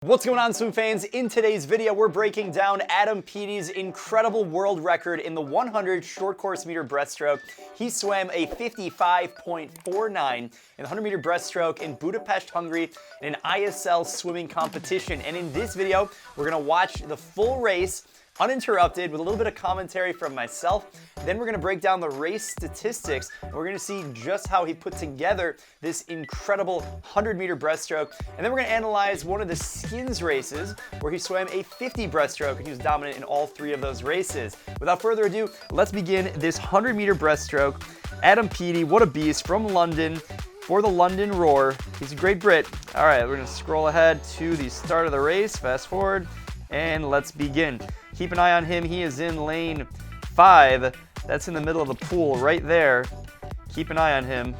What's going on, swim fans? In today's video, we're breaking down Adam Peaty's incredible world record in the 100 short course meter breaststroke. He swam a 55.49 in the 100 m breaststroke in Budapest, Hungary, in an ISL swimming competition. And in this video, we're gonna watch the full race uninterrupted with a little bit of commentary from myself. Then we're gonna break down the race statistics, and we're gonna see just how he put together this incredible 100 m breaststroke. And then we're gonna analyze one of the skins races where he swam a 50 breaststroke, and he was dominant in all three of those races. Without further ado, let's begin this 100 m breaststroke. Adam Peaty, what a beast, from London for the London Roar. He's a great Brit. All right, we're gonna scroll ahead to the start of the race, fast forward, and let's begin. Keep an eye on him. He is in lane 5. That's in the middle of the pool right there. Keep an eye on him.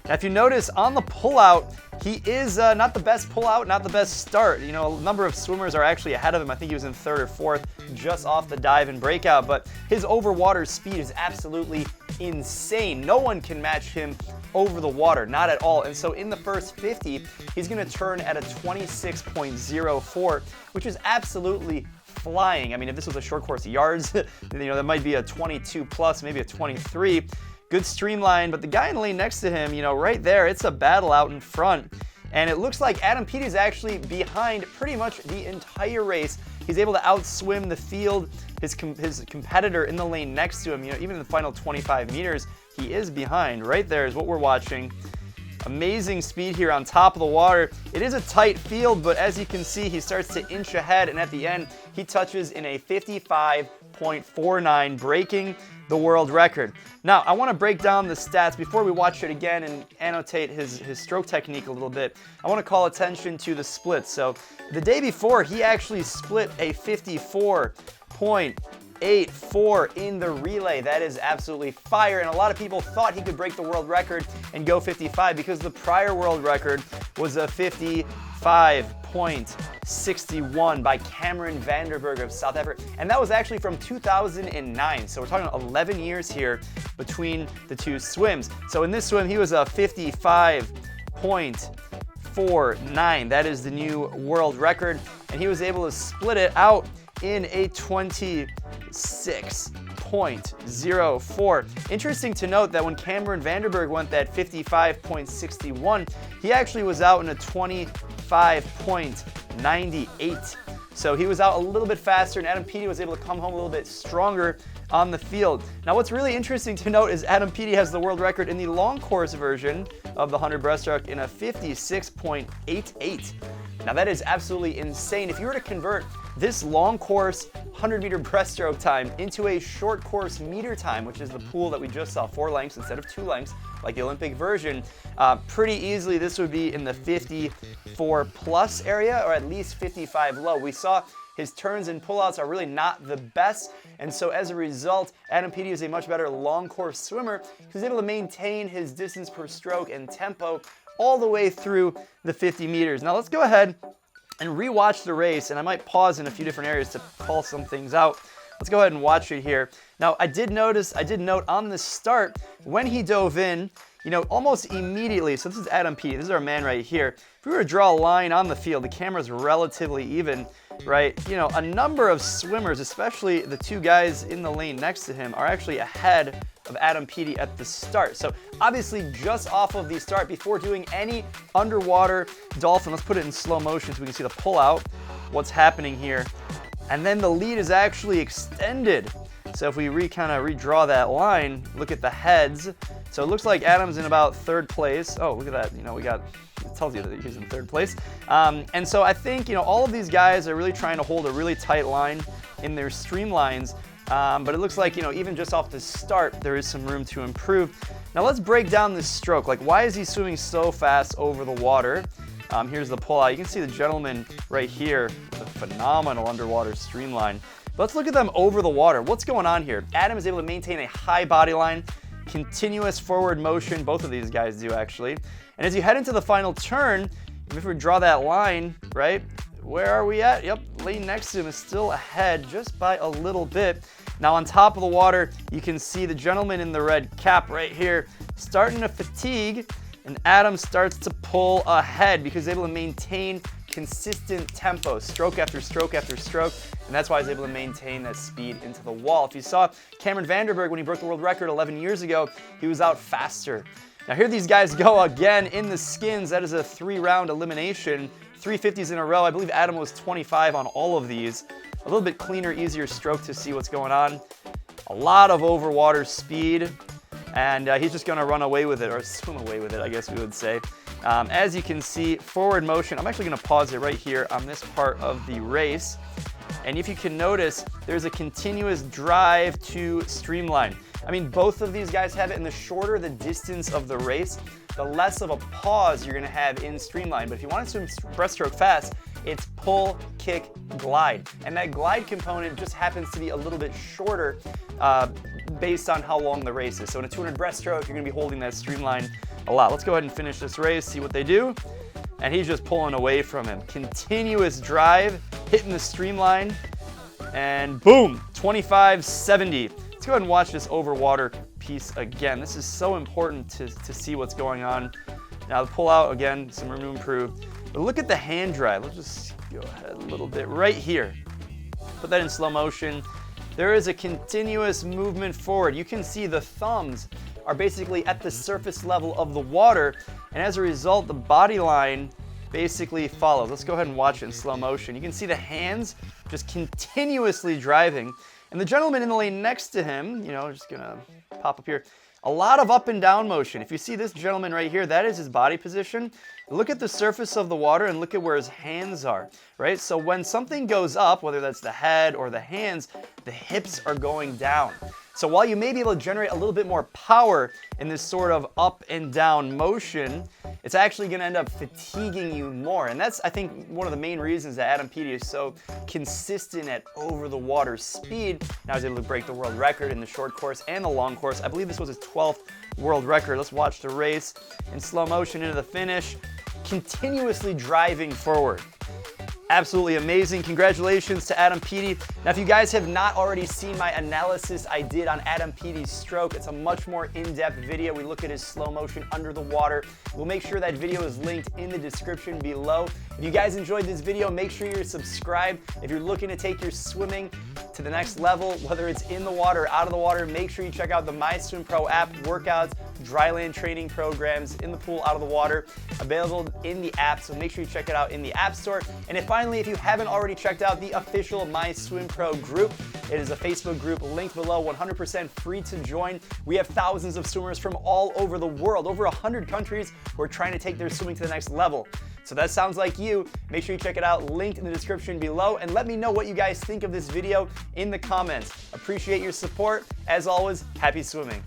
Now, if you notice on the pullout, he is not the best pullout, not the best start. You know, a number of swimmers are actually ahead of him. I think he was in 3rd or 4th just off the dive and breakout, but his over water speed is absolutely insane. No one can match him over the water, not at all. And so in the first 50, he's gonna turn at a 26.04, which is absolutely flying. I mean, if this was a short course yards, you know, that might be a 22 plus, maybe a 23. Good streamline, but the guy in the lane next to him, you know, right there, it's a battle out in front. And it looks like Adam Peaty is actually behind pretty much the entire race. He's able to outswim the field, his competitor in the lane next to him. You know, even in the final 25 meters, he is behind. Right there is what we're watching. Amazing speed here on top of the water. It is a tight field, but as you can see, he starts to inch ahead, and at the end, he touches in a 55.49, breaking the world record. Now, I want to break down the stats before we watch it again and annotate his stroke technique a little bit. I want to call attention to the splits. So the day before, he actually split a 54.84 in the relay. That is absolutely fire, and a lot of people thought he could break the world record and go 55 because the prior world record was a 55.61 by Cameron Vanderberg of South Africa, and that was actually from 2009. So we're talking 11 years here between the two swims. So in this swim, he was a 55.49. That is the new world record, and he was able to split it out in a 26.04. Interesting to note that when Cameron Vanderberg went that 55.61, he actually was out in a 25.98. So he was out a little bit faster, and Adam Peaty was able to come home a little bit stronger on the field. Now, what's really interesting to note is Adam Peaty has the world record in the long course version of the 100 breaststroke in a 56.88. Now, that is absolutely insane. If you were to convert this long course 100 m breaststroke time into a short course meter time, which is the pool that we just saw, 4 lengths instead of 2 lengths, like the Olympic version, pretty easily this would be in the 54 plus area, or at least 55 low. We saw his turns and pullouts are really not the best, and so as a result, Adam Peaty is a much better long course swimmer. He was able to maintain his distance per stroke and tempo all the way through the 50 meters. Now let's go ahead and rewatch the race, and I might pause in a few different areas to call some things out. Let's go ahead and watch it here. Now, I did note on the start, when he dove in, you know, almost immediately, so this is Adam Peaty, this is our man right here. If we were to draw a line on the field, the camera's relatively even, right? You know, a number of swimmers, especially the 2 guys in the lane next to him, are actually ahead of Adam Peaty at the start. So obviously just off of the start, before doing any underwater dolphin, let's put it in slow motion so we can see the pullout, what's happening here. And then the lead is actually extended. So if we kind of redraw that line, look at the heads. So it looks like Adam's in about 3rd place. Oh, look at that. You know, it tells you that he's in 3rd place. And so I think, you know, all of these guys are really trying to hold a really tight line in their streamlines. But it looks like, you know, even just off the start, there is some room to improve. Now let's break down this stroke. Like, why is he swimming so fast over the water? Here's the pullout. You can see the gentleman right here with a phenomenal underwater streamline. But let's look at them over the water. What's going on here? Adam is able to maintain a high body line, continuous forward motion. Both of these guys do, actually. And as you head into the final turn, if we draw that line, right, where are we at? Yep, lane next to him is still ahead just by a little bit. Now on top of the water, you can see the gentleman in the red cap right here starting to fatigue, and Adam starts to pull ahead because he's able to maintain consistent tempo, stroke after stroke after stroke, and that's why he's able to maintain that speed into the wall. If you saw Cameron Vanderberg when he broke the world record 11 years ago, he was out faster. Now here these guys go again in the skins. That is a 3-round elimination, 350s in a row. I believe Adam was 25 on all of these. A little bit cleaner, easier stroke to see what's going on. A lot of overwater speed, and he's just going to run away with it, or swim away with it, I guess we would say. As you can see, forward motion. I'm actually going to pause it right here on this part of the race. And if you can notice, there's a continuous drive to streamline. I mean, both of these guys have it, and the shorter the distance of the race, the less of a pause you're going to have in streamline. But if you want to swim breaststroke fast, it's pull, kick, glide. And that glide component just happens to be a little bit shorter based on how long the race is. So in a 200 breaststroke, you're going to be holding that streamline a lot. Let's go ahead and finish this race, see what they do. And he's just pulling away from him. Continuous drive, hitting the streamline, and boom, 25.70. Let's go ahead and watch this overwater piece again. This is so important to see what's going on. Now the pull out, again, some room to improve. But look at the hand drive. Let's just go ahead a little bit right here. Put that in slow motion. There is a continuous movement forward. You can see the thumbs are basically at the surface level of the water, and as a result, the body line basically follows. Let's go ahead and watch it in slow motion. You can see the hands just continuously driving, and the gentleman in the lane next to him, just gonna pop up here, a lot of up and down motion. If you see this gentleman right here, that is his body position. Look at the surface of the water and look at where his hands are, right? So when something goes up, whether that's the head or the hands, the hips are going down. So while you may be able to generate a little bit more power in this sort of up and down motion, it's actually going to end up fatiguing you more. And that's, I think, one of the main reasons that Adam Peaty is so consistent at over-the-water speed. Now he's able to break the world record in the short course and the long course. I believe this was his 12th world record. Let's watch the race in slow motion into the finish, continuously driving forward. Absolutely amazing. Congratulations to Adam Peaty. Now, if you guys have not already seen my analysis I did on Adam Peaty's stroke, it's a much more in-depth video. We look at his slow motion under the water. We'll make sure that video is linked in the description below. If you guys enjoyed this video, make sure you're subscribed. If you're looking to take your swimming to the next level, whether it's in the water or out of the water, make sure you check out the MySwimPro app, workouts, dryland training programs, in the pool, out of the water, available in the app, so make sure you check it out in the App Store. And finally, if you haven't already checked out the official MySwimPro group, it is a Facebook group linked below, 100% free to join. We have thousands of swimmers from all over the world, over 100 countries who are trying to take their swimming to the next level. So that sounds like you. Make sure you check it out, linked in the description below, and let me know what you guys think of this video in the comments. Appreciate your support. As always, happy swimming.